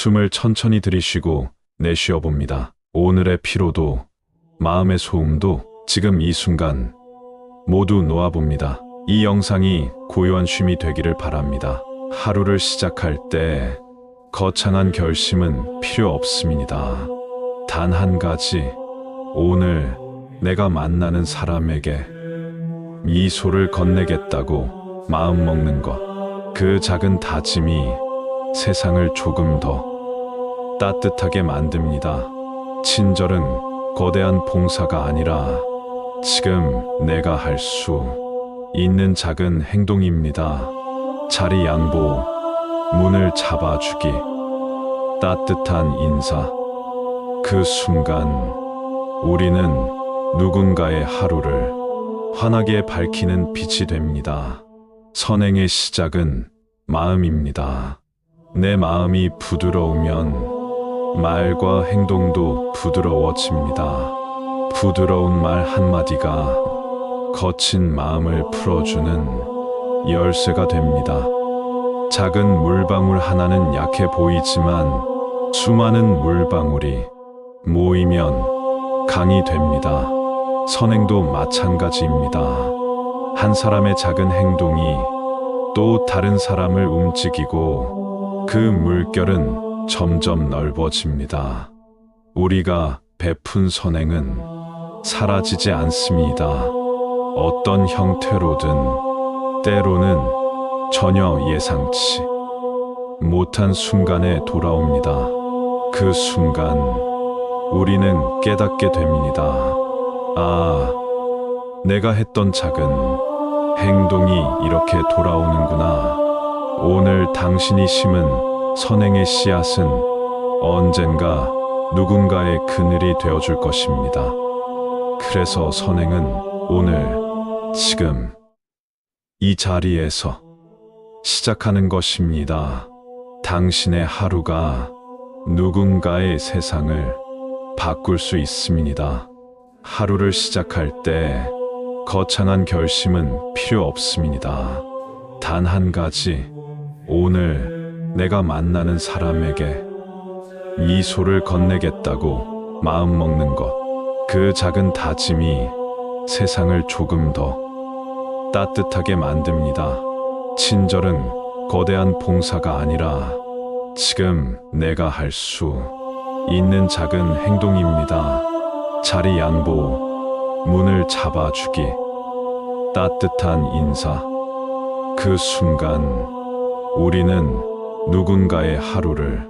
숨을 천천히 들이쉬고 내쉬어 봅니다. 오늘의 피로도, 마음의 소음도 지금 이 순간 모두 놓아봅니다. 이 영상이 고요한 쉼이 되기를 바랍니다. 하루를 시작할 때 거창한 결심은 필요 없습니다. 단 한 가지, 오늘 내가 만나는 사람에게 미소를 건네겠다고 마음먹는 것. 그 작은 다짐이 세상을 조금 더 따뜻하게 만듭니다. 친절은 거대한 봉사가 아니라 지금 내가 할 수 있는 작은 행동입니다. 자리 양보, 문을 잡아주기, 따뜻한 인사. 그 순간 우리는 누군가의 하루를 환하게 밝히는 빛이 됩니다. 선행의 시작은 마음입니다. 내 마음이 부드러우면 말과 행동도 부드러워집니다. 부드러운 말 한마디가 거친 마음을 풀어주는 열쇠가 됩니다. 작은 물방울 하나는 약해 보이지만 수많은 물방울이 모이면 강이 됩니다. 선행도 마찬가지입니다. 한 사람의 작은 행동이 또 다른 사람을 움직이고 그 물결은 점점 넓어집니다. 우리가 베푼 선행은 사라지지 않습니다. 어떤 형태로든, 때로는 전혀 예상치 못한 순간에 돌아옵니다. 그 순간 우리는 깨닫게 됩니다. 아, 내가 했던 작은 행동이 이렇게 돌아오는구나. 오늘 당신이 심은 선행의 씨앗은 언젠가 누군가의 그늘이 되어줄 것입니다. 그래서 선행은 오늘, 지금, 이 자리에서 시작하는 것입니다. 당신의 하루가 누군가의 세상을 바꿀 수 있습니다. 하루를 시작할 때 거창한 결심은 필요 없습니다. 단 한 가지, 오늘 내가 만나는 사람에게 미소를 건네겠다고 마음먹는 것. 그 작은 다짐이 세상을 조금 더 따뜻하게 만듭니다. 친절은 거대한 봉사가 아니라 지금 내가 할 수 있는 작은 행동입니다. 자리 양보, 문을 잡아주기, 따뜻한 인사. 그 순간 우리는 누군가의 하루를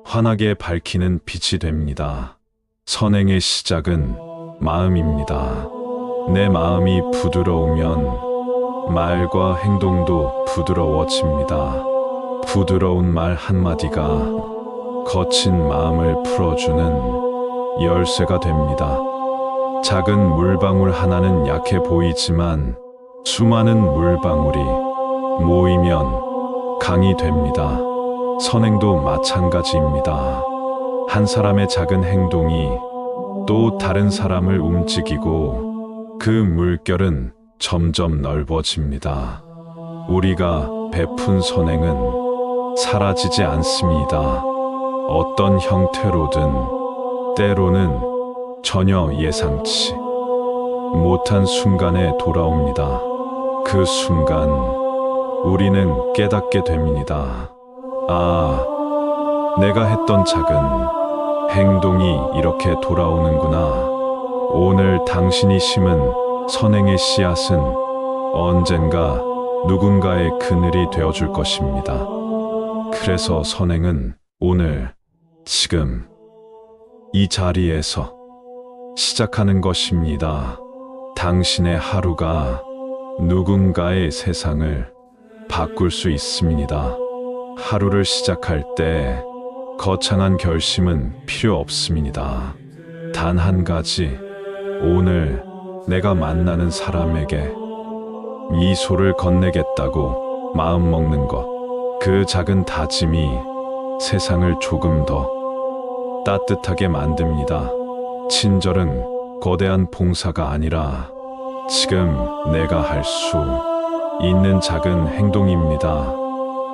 환하게 밝히는 빛이 됩니다. 선행의 시작은 마음입니다. 내 마음이 부드러우면 말과 행동도 부드러워집니다. 부드러운 말 한마디가 거친 마음을 풀어주는 열쇠가 됩니다. 작은 물방울 하나는 약해 보이지만 수많은 물방울이 모이면 강이 됩니다. 선행도 마찬가지입니다. 한 사람의 작은 행동이 또 다른 사람을 움직이고 그 물결은 점점 넓어집니다. 우리가 베푼 선행은 사라지지 않습니다. 어떤 형태로든, 때로는 전혀 예상치 못한 순간에 돌아옵니다. 그 순간 우리는 깨닫게 됩니다. 아, 내가 했던 작은 행동이 이렇게 돌아오는구나. 오늘 당신이 심은 선행의 씨앗은 언젠가 누군가의 그늘이 되어줄 것입니다. 그래서 선행은 오늘, 지금, 이 자리에서 시작하는 것입니다. 당신의 하루가 누군가의 세상을 바꿀 수 있습니다. 하루를 시작할 때 거창한 결심은 필요 없습니다. 단 한 가지, 오늘 내가 만나는 사람에게 미소를 건네겠다고 마음먹는 것. 그 작은 다짐이 세상을 조금 더 따뜻하게 만듭니다. 친절은 거대한 봉사가 아니라 지금 내가 할 수 있는 작은 행동입니다.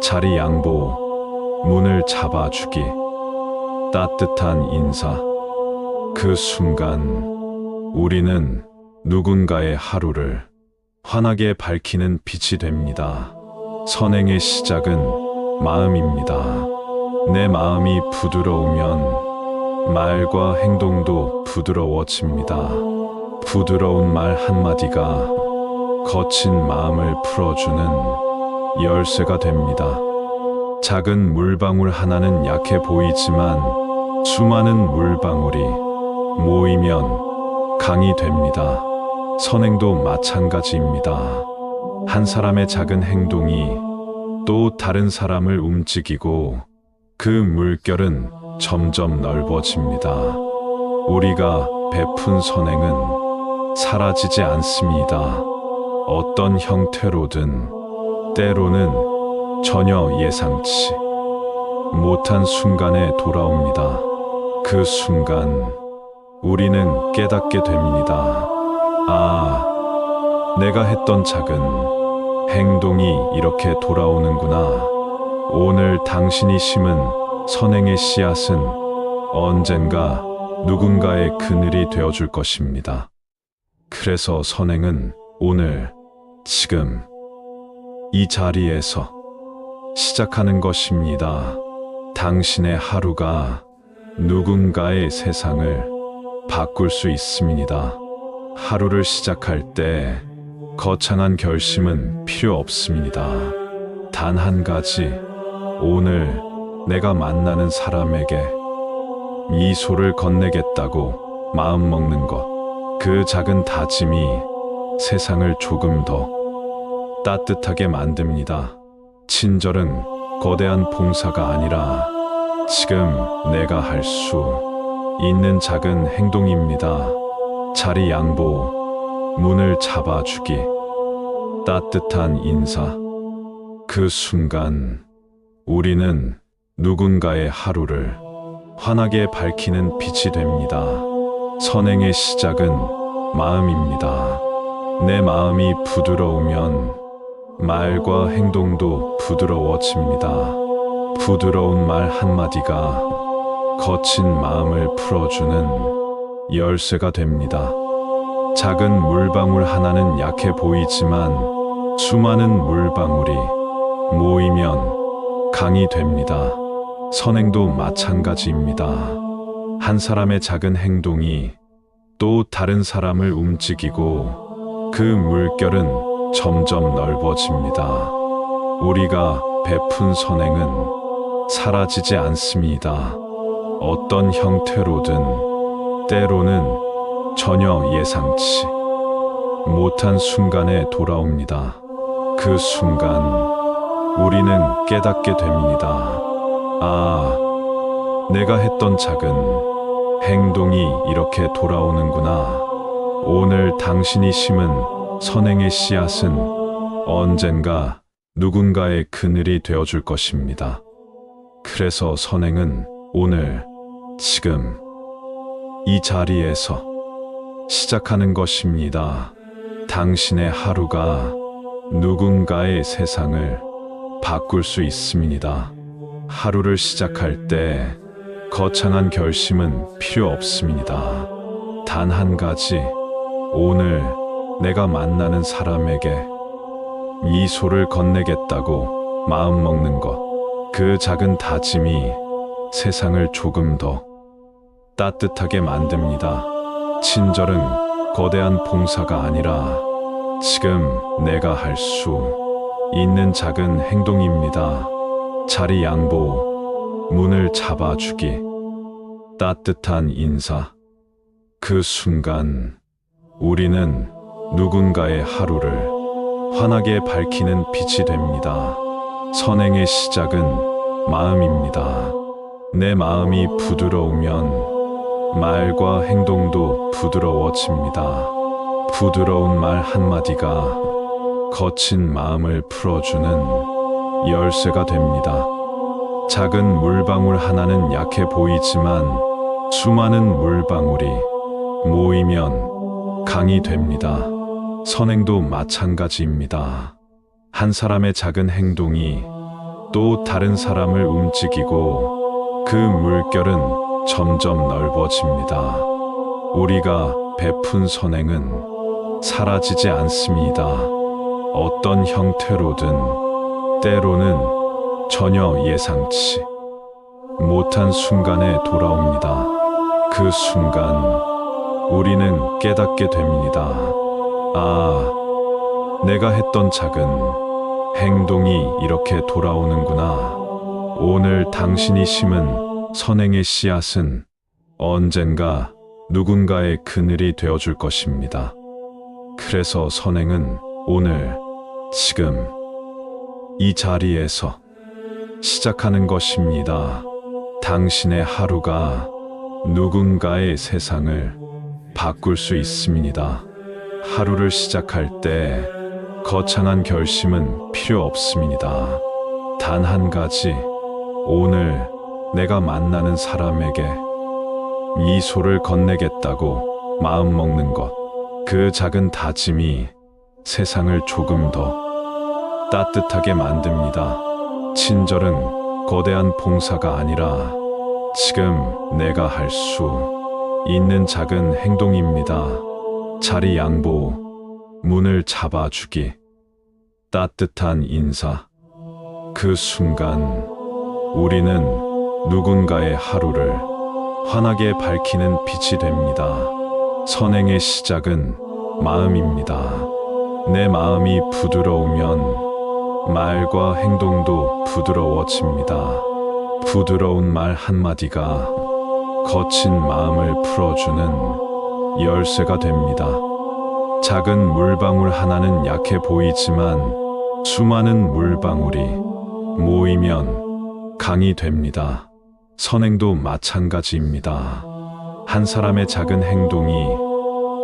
자리 양보, 문을 잡아주기, 따뜻한 인사. 그 순간 우리는 누군가의 하루를 환하게 밝히는 빛이 됩니다. 선행의 시작은 마음입니다. 내 마음이 부드러우면 말과 행동도 부드러워집니다. 부드러운 말 한마디가 거친 마음을 풀어주는 열쇠가 됩니다. 작은 물방울 하나는 약해 보이지만 수많은 물방울이 모이면 강이 됩니다. 선행도 마찬가지입니다. 한 사람의 작은 행동이 또 다른 사람을 움직이고 그 물결은 점점 넓어집니다. 우리가 베푼 선행은 사라지지 않습니다. 어떤 형태로든, 때로는 전혀 예상치 못한 순간에 돌아옵니다. 그 순간 우리는 깨닫게 됩니다. 아, 내가 했던 작은 행동이 이렇게 돌아오는구나. 오늘 당신이 심은 선행의 씨앗은 언젠가 누군가의 그늘이 되어줄 것입니다. 그래서 선행은 오늘, 지금, 이 자리에서 시작하는 것입니다. 당신의 하루가 누군가의 세상을 바꿀 수 있습니다. 하루를 시작할 때 거창한 결심은 필요 없습니다. 단 한 가지, 오늘 내가 만나는 사람에게 미소를 건네겠다고 마음먹는 것. 그 작은 다짐이 세상을 조금 더 따뜻하게 만듭니다. 친절은 거대한 봉사가 아니라 지금 내가 할 수 있는 작은 행동입니다. 자리 양보, 문을 잡아주기, 따뜻한 인사. 그 순간 우리는 누군가의 하루를 환하게 밝히는 빛이 됩니다. 선행의 시작은 마음입니다. 내 마음이 부드러우면 말과 행동도 부드러워집니다. 부드러운 말 한마디가 거친 마음을 풀어주는 열쇠가 됩니다. 작은 물방울 하나는 약해 보이지만 수많은 물방울이 모이면 강이 됩니다. 선행도 마찬가지입니다. 한 사람의 작은 행동이 또 다른 사람을 움직이고 그 물결은 점점 넓어집니다. 우리가 베푼 선행은 사라지지 않습니다. 어떤 형태로든, 때로는 전혀 예상치 못한 순간에 돌아옵니다. 그 순간 우리는 깨닫게 됩니다. 아, 내가 했던 작은 행동이 이렇게 돌아오는구나. 오늘 당신이 심은 선행의 씨앗은 언젠가 누군가의 그늘이 되어줄 것입니다. 그래서 선행은 오늘, 지금, 이 자리에서 시작하는 것입니다. 당신의 하루가 누군가의 세상을 바꿀 수 있습니다. 하루를 시작할 때 거창한 결심은 필요 없습니다. 단 한 가지, 오늘 내가 만나는 사람에게 미소를 건네겠다고 마음먹는 것. 그 작은 다짐이 세상을 조금 더 따뜻하게 만듭니다. 친절은 거대한 봉사가 아니라 지금 내가 할 수 있는 작은 행동입니다. 자리 양보, 문을 잡아주기, 따뜻한 인사. 그 순간 우리는 누군가의 하루를 환하게 밝히는 빛이 됩니다. 선행의 시작은 마음입니다. 내 마음이 부드러우면 말과 행동도 부드러워집니다. 부드러운 말 한마디가 거친 마음을 풀어주는 열쇠가 됩니다. 작은 물방울 하나는 약해 보이지만 수많은 물방울이 모이면 강이 됩니다. 선행도 마찬가지입니다. 한 사람의 작은 행동이 또 다른 사람을 움직이고 그 물결은 점점 넓어집니다. 우리가 베푼 선행은 사라지지 않습니다. 어떤 형태로든 때로는 전혀 예상치 못한 순간에 돌아옵니다. 그 순간 우리는 깨닫게 됩니다. 아, 내가 했던 작은 행동이 이렇게 돌아오는구나. 오늘 당신이 심은 선행의 씨앗은 언젠가 누군가의 그늘이 되어줄 것입니다. 그래서 선행은 오늘, 지금, 이 자리에서 시작하는 것입니다. 당신의 하루가 누군가의 세상을 바꿀 수 있습니다. 하루를 시작할 때 거창한 결심은 필요 없습니다. 단 한 가지, 오늘 내가 만나는 사람에게 미소를 건네겠다고 마음먹는 것. 그 작은 다짐이 세상을 조금 더 따뜻하게 만듭니다. 친절은 거대한 봉사가 아니라 지금 내가 할 수 있는 작은 행동입니다. 자리 양보, 문을 잡아주기, 따뜻한 인사. 그 순간 우리는 누군가의 하루를 환하게 밝히는 빛이 됩니다. 선행의 시작은 마음입니다. 내 마음이 부드러우면 말과 행동도 부드러워집니다. 부드러운 말 한마디가 거친 마음을 풀어주는 열쇠가 됩니다. 작은 물방울 하나는 약해 보이지만 수많은 물방울이 모이면 강이 됩니다. 선행도 마찬가지입니다. 한 사람의 작은 행동이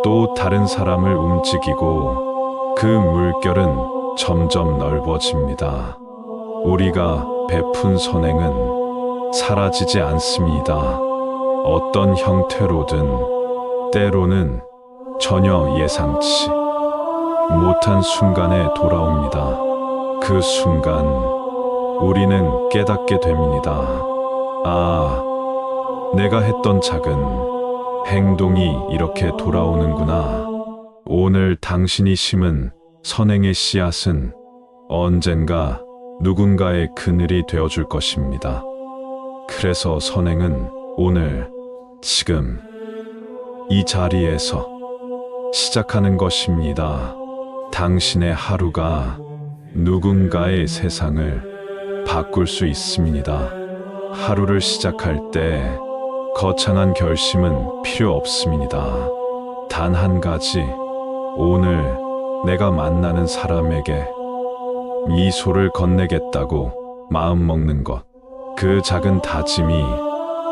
또 다른 사람을 움직이고 그 물결은 점점 넓어집니다. 우리가 베푼 선행은 사라지지 않습니다. 어떤 형태로든 때로는 전혀 예상치 못한 순간에 돌아옵니다. 그 순간 우리는 깨닫게 됩니다. 아, 내가 했던 작은 행동이 이렇게 돌아오는구나. 오늘 당신이 심은 선행의 씨앗은 언젠가 누군가의 그늘이 되어줄 것입니다. 그래서 선행은 오늘, 지금, 이 자리에서 시작하는 것입니다. 당신의 하루가 누군가의 세상을 바꿀 수 있습니다. 하루를 시작할 때 거창한 결심은 필요 없습니다. 단 한 가지, 오늘 내가 만나는 사람에게 미소를 건네겠다고 마음먹는 것. 그 작은 다짐이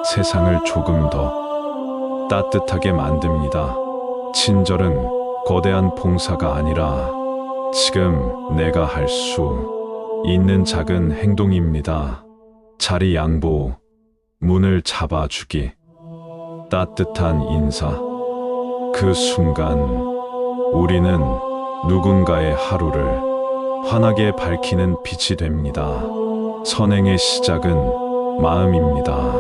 세상을 조금 더 따뜻하게 만듭니다. 친절은 거대한 봉사가 아니라 지금 내가 할 수 있는 작은 행동입니다. 자리 양보, 문을 잡아주기, 따뜻한 인사. 그 순간 우리는 누군가의 하루를 환하게 밝히는 빛이 됩니다. 선행의 시작은 마음입니다.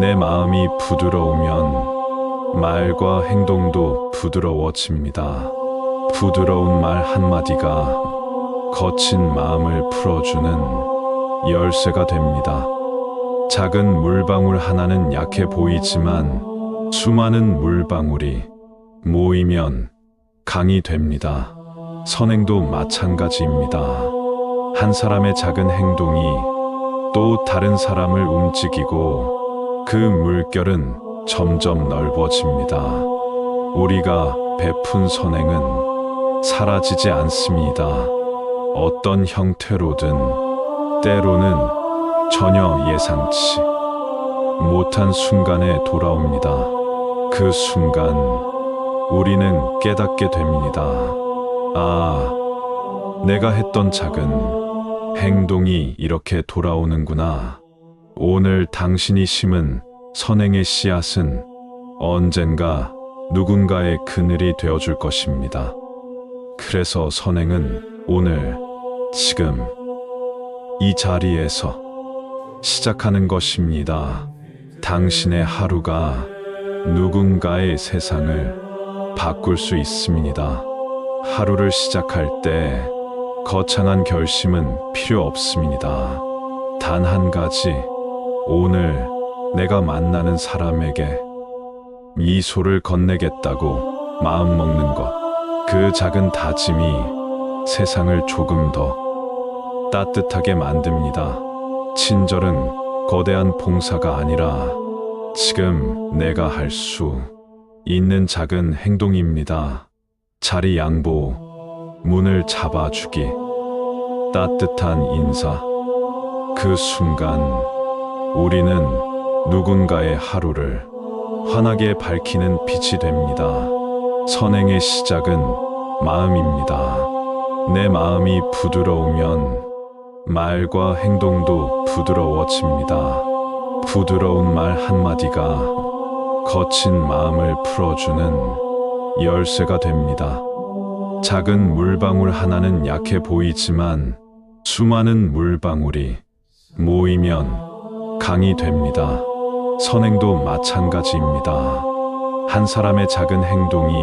내 마음이 부드러우면 말과 행동도 부드러워집니다. 부드러운 말 한마디가 거친 마음을 풀어주는 열쇠가 됩니다. 작은 물방울 하나는 약해 보이지만 수많은 물방울이 모이면 강이 됩니다. 선행도 마찬가지입니다. 한 사람의 작은 행동이 또 다른 사람을 움직이고 그 물결은 점점 넓어집니다. 우리가 베푼 선행은 사라지지 않습니다. 어떤 형태로든 때로는 전혀 예상치 못한 순간에 돌아옵니다. 그 순간 우리는 깨닫게 됩니다. 아, 내가 했던 작은 행동이 이렇게 돌아오는구나. 오늘 당신이 심은 선행의 씨앗은 언젠가 누군가의 그늘이 되어줄 것입니다. 그래서 선행은 오늘, 지금, 이 자리에서 시작하는 것입니다. 당신의 하루가 누군가의 세상을 바꿀 수 있습니다. 하루를 시작할 때 거창한 결심은 필요 없습니다. 단 한 가지, 오늘 내가 만나는 사람에게 미소를 건네겠다고 마음먹는 것. 그 작은 다짐이 세상을 조금 더 따뜻하게 만듭니다. 친절은 거대한 봉사가 아니라 지금 내가 할 수 있는 작은 행동입니다. 자리 양보, 문을 잡아주기, 따뜻한 인사. 그 순간 우리는 누군가의 하루를 환하게 밝히는 빛이 됩니다. 선행의 시작은 마음입니다. 내 마음이 부드러우면 말과 행동도 부드러워집니다. 부드러운 말 한마디가 거친 마음을 풀어주는 열쇠가 됩니다. 작은 물방울 하나는 약해 보이지만 수많은 물방울이 모이면 강이 됩니다. 선행도 마찬가지입니다. 한 사람의 작은 행동이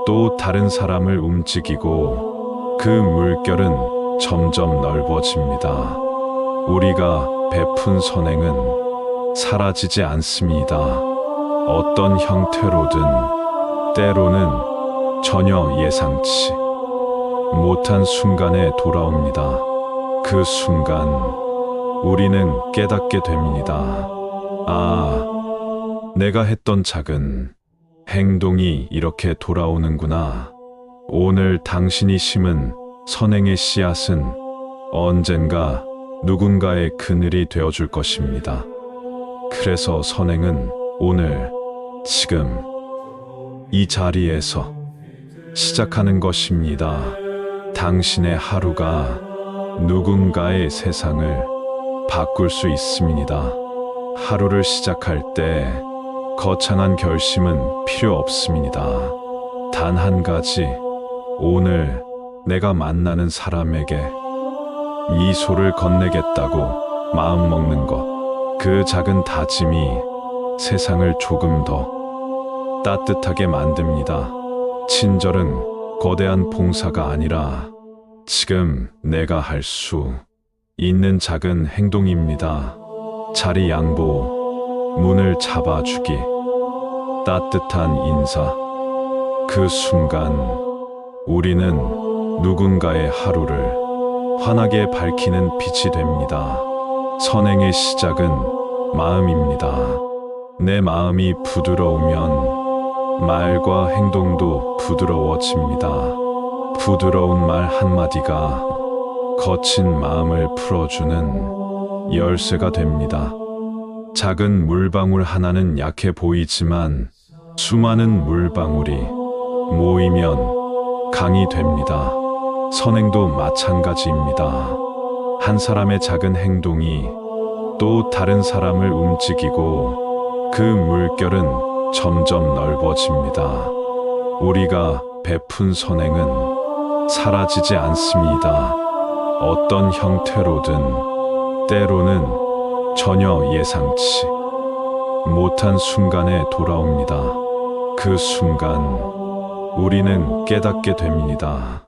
또 다른 사람을 움직이고 그 물결은 점점 넓어집니다. 우리가 베푼 선행은 사라지지 않습니다. 어떤 형태로든, 때로는 전혀 예상치 못한 순간에 돌아옵니다. 그 순간 우리는 깨닫게 됩니다. 아, 내가 했던 작은 행동이 이렇게 돌아오는구나. 오늘 당신이 심은 선행의 씨앗은 언젠가 누군가의 그늘이 되어줄 것입니다. 그래서 선행은 오늘, 지금, 이 자리에서 시작하는 것입니다. 당신의 하루가 누군가의 세상을 바꿀 수 있습니다. 하루를 시작할 때 거창한 결심은 필요 없습니다. 단 한 가지, 오늘 내가 만나는 사람에게 미소를 건네겠다고 마음먹는 것. 그 작은 다짐이 세상을 조금 더 따뜻하게 만듭니다. 친절은 거대한 봉사가 아니라 지금 내가 할 수 있는 작은 행동입니다. 자리 양보, 문을 잡아주기, 따뜻한 인사. 그 순간 우리는 누군가의 하루를 환하게 밝히는 빛이 됩니다. 선행의 시작은 마음입니다. 내 마음이 부드러우면 말과 행동도 부드러워집니다. 부드러운 말 한마디가 거친 마음을 풀어주는 열쇠가 됩니다. 작은 물방울 하나는 약해 보이지만 수많은 물방울이 모이면 강이 됩니다. 선행도 마찬가지입니다. 한 사람의 작은 행동이 또 다른 사람을 움직이고 그 물결은 점점 넓어집니다. 우리가 베푼 선행은 사라지지 않습니다. 어떤 형태로든, 때로는 전혀 예상치 못한 순간에 돌아옵니다. 그 순간 우리는 깨닫게 됩니다.